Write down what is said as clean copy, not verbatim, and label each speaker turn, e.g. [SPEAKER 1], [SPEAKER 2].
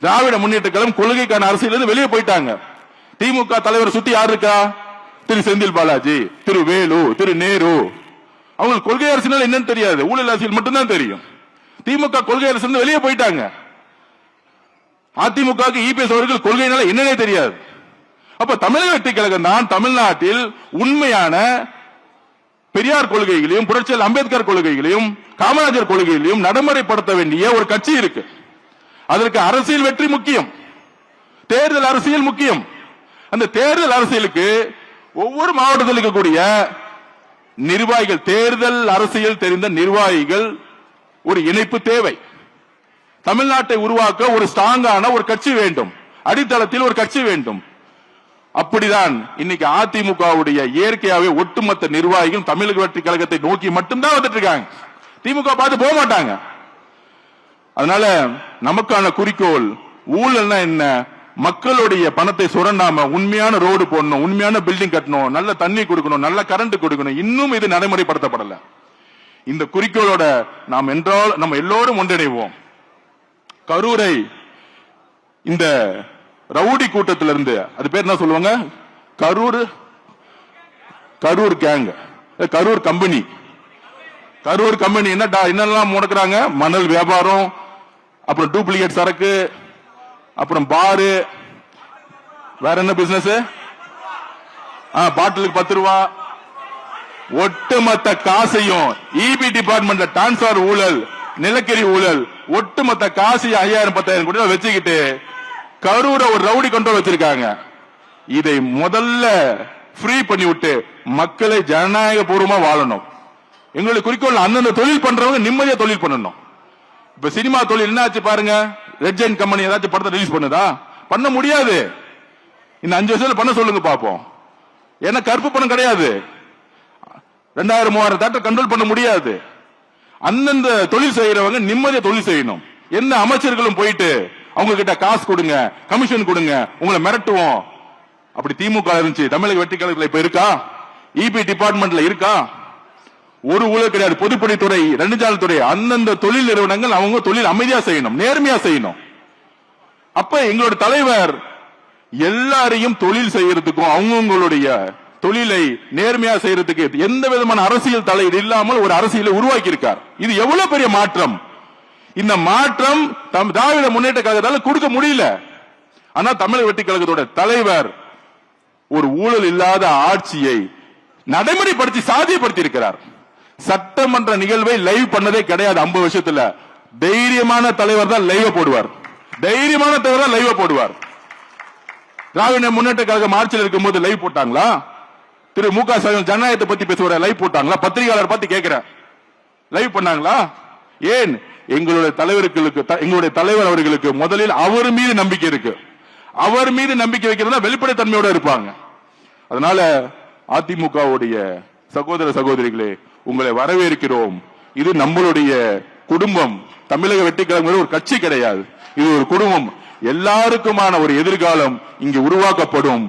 [SPEAKER 1] திராவிட முன்னேற்ற கழகம் கொள்கைக்கான அரசியலிருந்து வெளியே போயிட்டாங்க. திமுக தலைவர் சுத்தி யார் இருக்கா? திரு செந்தில் பாலாஜி, திரு வேலு, திரு நேரு. அவங்களுக்கு கொள்கை அரசியல் என்னன்னு தெரியாது, ஊழல் அரசியல் மட்டும்தான் தெரியும். திமுக கொள்கை அரசியல் வெளியே போயிட்டாங்க. அதிமுக இபிஎஸ் அவர்கள் கொள்கையினால என்னன்னே தெரியாது. அப்ப தமிழக வெற்றி கழகம் தான் தமிழ்நாட்டில் உண்மையான பெரியார் கொள்கைகளையும் புரட்சியாளர் அம்பேத்கர் கொள்கைகளையும் காமராஜர் கொள்கைகளையும் நடைமுறைப்படுத்த வேண்டிய ஒரு கட்சி இருக்கு. அதற்கு அரசியல் வெற்றி முக்கியம், தேர்தல் அரசியல் முக்கியம். அந்த தேர்தல் அரசியலுக்கு ஒவ்வொரு மாவட்டத்தில் இருக்கக்கூடிய நிர்வாகிகள், தேர்தல் அரசியல் தெரிந்த நிர்வாகிகள் ஒரு இணைப்பு தேவை. தமிழ்நாட்டை உருவாக்க ஒரு ஸ்ட்ராங்கான ஒரு கட்சி வேண்டும், அடித்தளத்தில் ஒரு கட்சி வேண்டும். அப்படிதான் இன்னைக்கு அதிமுகவுடைய இயற்கையாவே ஒட்டுமொத்த நிர்வாகிகள் தமிழக வெற்றி கழகத்தை நோக்கி மட்டும்தான் வந்துட்டு இருக்காங்க. திமுக பார்த்து போக மாட்டாங்க. அதனால நமக்கான குறிக்கோள் ஊழல்னா என்ன? மக்களுடைய பணத்தை சுரண்டாம உண்மையான ரோடு போடணும், உண்மையான பில்டிங் கட்டணும், நல்ல தண்ணி கொடுக்கணும், நல்ல கரண்ட் கொடுக்கணும். இன்னும் இது நடைமுறைப்படுத்தப்படல. இந்த குறிக்கோளோட நாம் என்றால் நம்ம எல்லோரும் ஒன்றிணைவோம். கரூரை இந்த ரவுடி கூட்டத்திலிருந்து, அது பேர் என்ன சொல்லுவாங்க, Karur gang, Karur company. Karur company என்னெல்லாம் முடக்குறாங்க? மணல் வியாபாரம், அப்புறம் டூப்ளிகேட் சரக்கு, அப்புறம் பாரு, வேற என்ன பிசினஸ்? பாட்டிலுக்கு 10 ரூபா. ஒட்டுமொத்த காசையும் இபி டிபார்ட்மெண்ட்ல டிரான்ஸ்பர் ஊழல், நிலக்கரி ஊழல், ஒட்டுமொத்த காசு 5000-10,000 கோடி வச்சுக்கிட்டு கரூரை ஒரு ரவுடி கண்ட்ரோல் வச்சிருக்காங்க. இதை முதல்ல ஃப்ரீ பண்ணி விட்டு மக்களை ஜனநாயக பூர்வமா வாழணும். எங்களுடைய குறிக்கோள் அந்தந்த தொழில் பண்றவங்க நிம்மதியா தொழில் பண்ணணும். இப்ப சினிமா தொழில் என்ன ஆச்சு பாருங்க. ரெட் ஜெயின் கம்பெனி ஏதாச்சும் படத்தை ரிலீஸ் பண்ணுதா? பண்ண முடியாது. இந்த 5 வருஷத்துல பண்ண சொல்லுங்க பாப்போம். ஏன்னா கருப்பு பணம் கிடையாது. 2000-3000 தேட்டர் கண்ட்ரோல் பண்ண முடியாது. அந்தந்த தொழில் செய்யறவங்க நிம்மதியா தொழில் செய்யணும். எந்த அமைச்சர்களும் போயிட்டு அவங்க கிட்ட காசு கொடுங்க, கமிஷன் கொடுங்க, உங்களை மிரட்டுவோம். அப்படி திமுக இருந்துச்சு, தமிழக வெற்றி கழகத்தில் இப்ப இருக்கா? இபி டிபார்ட்மெண்ட்ல இருக்கா? ஒரு ஊழல் கிடையாது. பொதுப்பணித்துறை, நெடுஞ்சாலைத்துறை, அந்தந்த தொழில் நிறுவனங்கள் அவங்க தொழில் அமைதியா செய்யணும், நேர்மையா செய்யணும். அப்ப எங்களோட தலைவர் எல்லாரையும் தொழில் செய்யறதுக்கும் அவங்களுடைய தொழிலை நேர்மையா செய்யறதுக்கு எந்த விதமான அரசியல் தலையீடு இல்லாமல் ஒரு அரசியலை உருவாக்கி இருக்கார். இது எவ்வளவு பெரிய மாற்றம்! இந்த மாற்றம் திராவிட முன்னேற்ற கழகத்தால கொடுக்க முடியல. ஆனா தமிழக வெற்றி கழகத்தோட தலைவர் ஒரு ஊழல் இல்லாத ஆட்சியை நடைமுறைப்படுத்தி சாதியப்படுத்தி இருக்கிறார். சட்டமன்ற நிகழ்வை லைவ் பண்ணதே கிடையாது 50 வருஷத்துல. தைரியமான தலைவர் தான் லைவ் போடுவார். தைரியமான தலைவர் தான் லைவ் போடுவார். திராவிட முன்னேற்ற கழகம் ஆட்சியில் இருக்கும்போது லைவ் போட்டாங்களா? திரு மு க ஸ்டாலின் ஜனநாயகத்தை பத்தி பேசுவார், லைவ் போட்டாங்களா? பத்திரிகையாளர் பார்த்து கேட்கிறேன், லைவ் பண்ணாங்களா? ஏன்? எங்களுடைய தலைவர் அவர்களுக்கு முதலில் அவர் மீது நம்பிக்கை இருக்கு. அவர் மீது நம்பிக்கை வைக்கிறதா வெளிப்படைத்தன்மையோட இருப்பாங்க. அதனால அதிமுகவுடைய சகோதர சகோதரிகளே, உங்களை வரவேற்கிறோம். இது நம்மளுடைய குடும்பம். தமிழக வெற்றி கழகம் ஒரு கட்சி கிடையாது, இது ஒரு குடும்பம். எல்லாருக்குமான ஒரு எதிர்காலம் இங்கு உருவாக்கப்படும்.